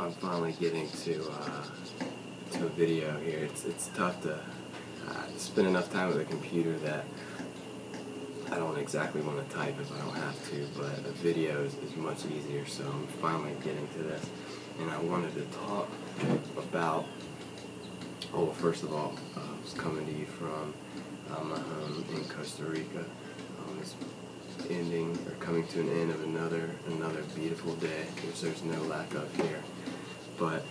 I'm finally getting to a video here. It's tough to spend enough time with a computer that I don't exactly want to type if I don't have to, but a video is much easier, so I'm finally getting to this. And I wanted to talk about, well, first of all, I was coming to you from my home in Costa Rica. It's ending, or coming to an end of another beautiful day, which there's no lack of here. But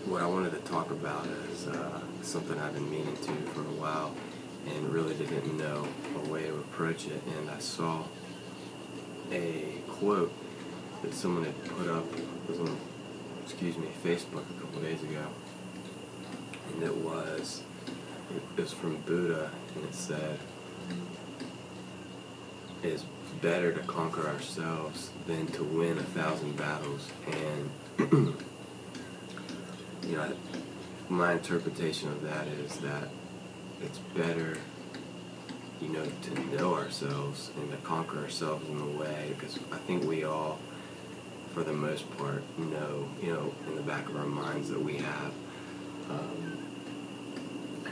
what I wanted to talk about is something I've been meaning to for a while and really didn't know a way to approach it. And I saw a quote that someone had put up, it was on, Facebook a couple of days ago, and it was from Buddha, and it said, "It's better to conquer ourselves than to win 1,000 battles." And my interpretation of that is that it's better, to know ourselves and to conquer ourselves in a way, because I think we all, for the most part, know, in the back of our minds that we have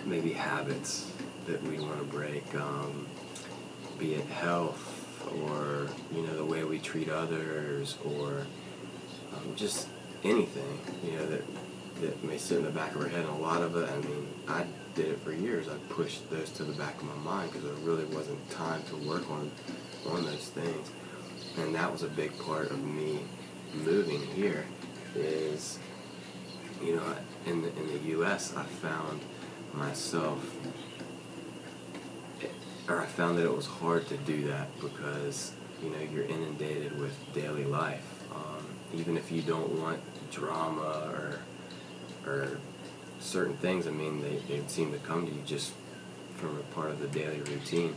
maybe habits that we want to break, be it health or, the way we treat others, or just anything, that may sit in the back of our head. And a lot of it, I did it for years. I pushed those to the back of my mind because there really wasn't time to work on those things. And that was a big part of me moving here is, in the U.S. I found myself, or I found that it was hard to do that because, you're inundated with daily life. Even if you don't want drama or certain things, they seem to come to you just from a part of the daily routine.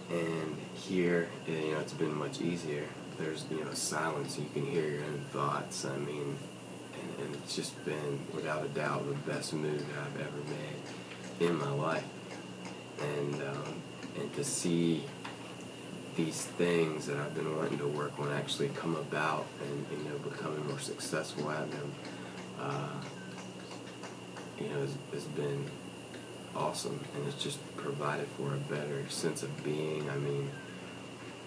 And here, it's been much easier. There's, silence. You can hear your own thoughts. And it's just been, without a doubt, the best move that I've ever made in my life. And to see these things that I've been wanting to work on actually come about and, becoming more successful at them, has been awesome. And it's just provided for a better sense of being,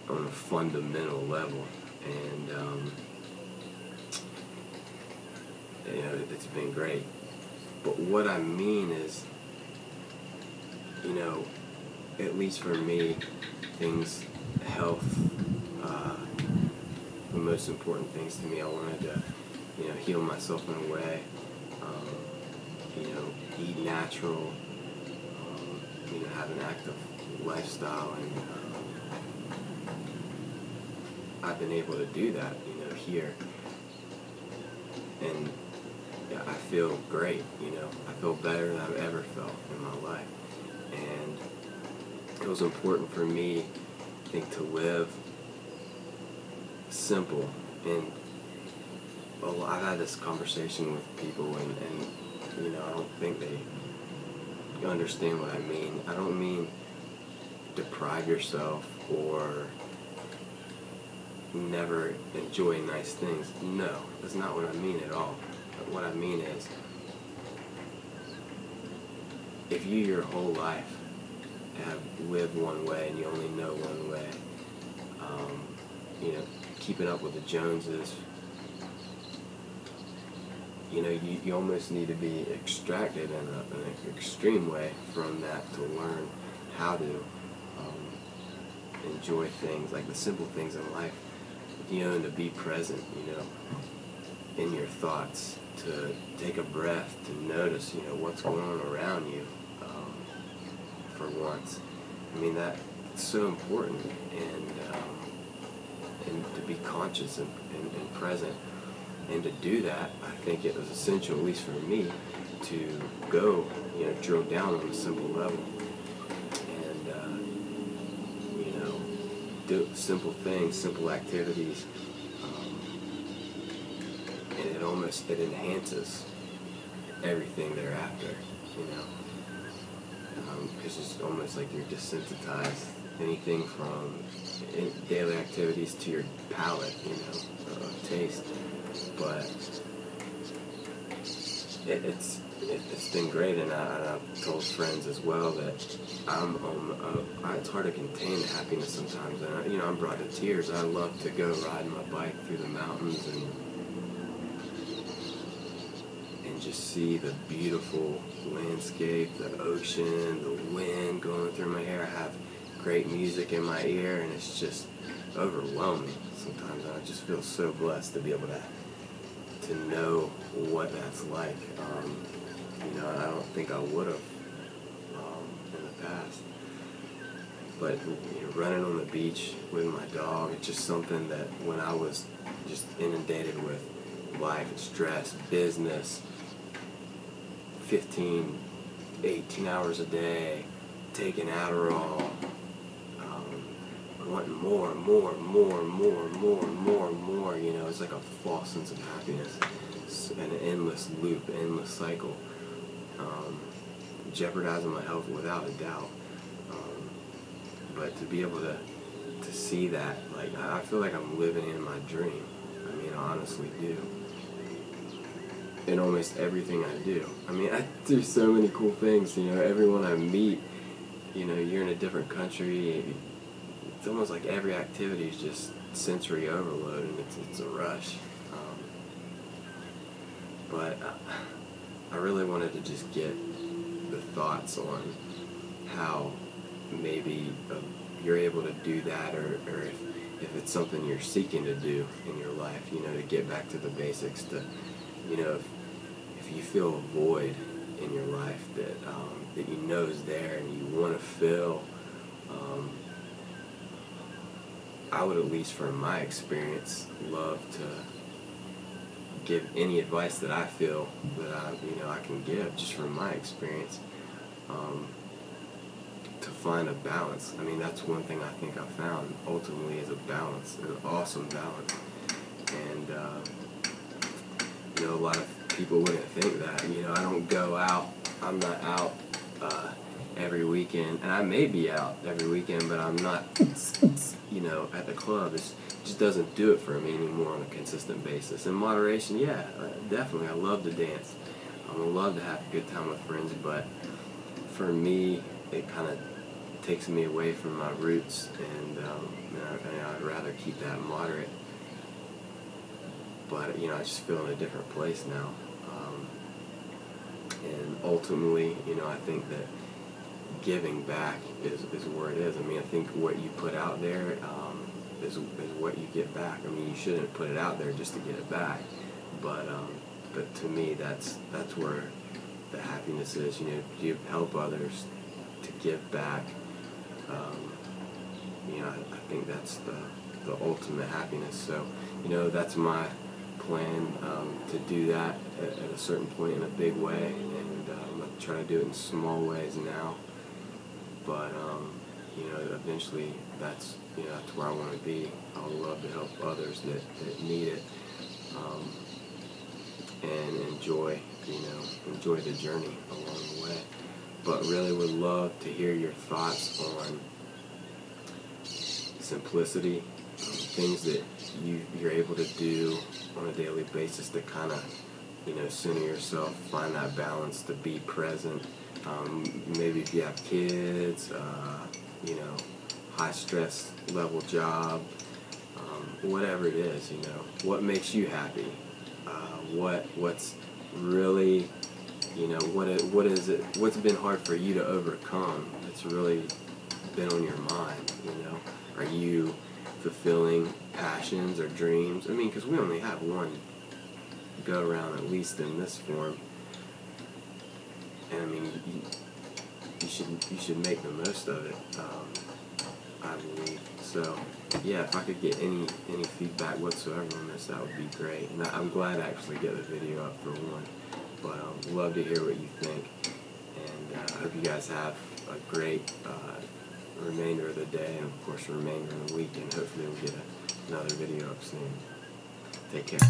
on a fundamental level. And, it's been great. But what I mean is, at least for me, things, health, the most important things to me. I wanted to, heal myself in a way, eat natural, have an active lifestyle, and I've been able to do that, here, and I feel great, I feel better than I've ever felt in my life. And it was important for me, I think, to live simple. And I've had this conversation with people, and I don't think they understand what I mean. I don't mean deprive yourself or never enjoy nice things. No, that's not what I mean at all. But what I mean is, if you your whole life have lived one way and you only know one way, keeping up with the Joneses, you almost need to be extracted in an extreme way from that to learn how to enjoy things, like the simple things in life, and to be present, in your thoughts, to take a breath, to notice, what's going on around you, for once. That's so important, and to be conscious and present. And to do that, I think it was essential, at least for me, to go, drill down on a simple level, and, do simple things, simple activities, and it enhances everything thereafter, because it's almost like you're desensitized anything from daily activities to your palate, taste. But it's been great, and I've told friends as well that it's hard to contain the happiness sometimes, and I'm brought to tears. I love to go riding my bike through the mountains and just see the beautiful landscape, the ocean, the wind going through my hair. I have great music in my ear, and it's just overwhelming sometimes. I just feel so blessed to be able to know what that's like. I don't think I would have in the past. But running on the beach with my dog, it's just something that when I was just inundated with life and stress, business, 15, 18 hours a day, taking Adderall, wanting more, it's like a false sense of happiness. It's an endless loop, endless cycle, jeopardizing my health without a doubt. But to be able to see that, like, I feel like I'm living in my dream. I honestly do. In almost everything I do. I do so many cool things, everyone I meet, you're in a different country. It's almost like every activity is just sensory overload, and it's a rush. But I really wanted to just get the thoughts on how maybe you're able to do that, or if it's something you're seeking to do in your life, to get back to the basics, to, if you feel a void in your life that is there and you want to fill, I would, at least from my experience, love to give any advice that I feel that I can give, just from my experience, to find a balance. That's one thing I think I found ultimately, is a balance, an awesome balance. And a lot of people wouldn't think that. I don't go out. I'm not out every weekend, and I may be out every weekend, but I'm not, at the club. It just doesn't do it for me anymore on a consistent basis. In moderation, yeah, definitely. I love to dance. I love to have a good time with friends, but for me, it kind of takes me away from my roots, and I'd rather keep that moderate. But I just feel in a different place now, and ultimately, I think that giving back is where it is. I think what you put out there is what you get back. You shouldn't put it out there just to get it back, but to me, that's where the happiness is. You help others, to give back. I think that's the ultimate happiness. So, that's my plan, to do that at a certain point in a big way, and I'm going to try to do it in small ways now. But eventually, that's where I want to be. I would love to help others that need it, and enjoy the journey along the way. But really would love to hear your thoughts on simplicity, things that you're able to do on a daily basis to kind of, center yourself, find that balance, to be present. Maybe if you have kids, high stress level job, whatever it is, what makes you happy? What's really, what is it? What's been hard for you to overcome? It's really been on your mind. Are you fulfilling passions or dreams? Because we only have one go around, at least in this form. And you should make the most of it. I believe. So, yeah, if I could get any feedback whatsoever on this, that would be great. And I'm glad to actually get the video up for one. But I'd love to hear what you think. And I hope you guys have a great remainder of the day, and of course the remainder of the week. And hopefully we'll get another video up soon. Take care.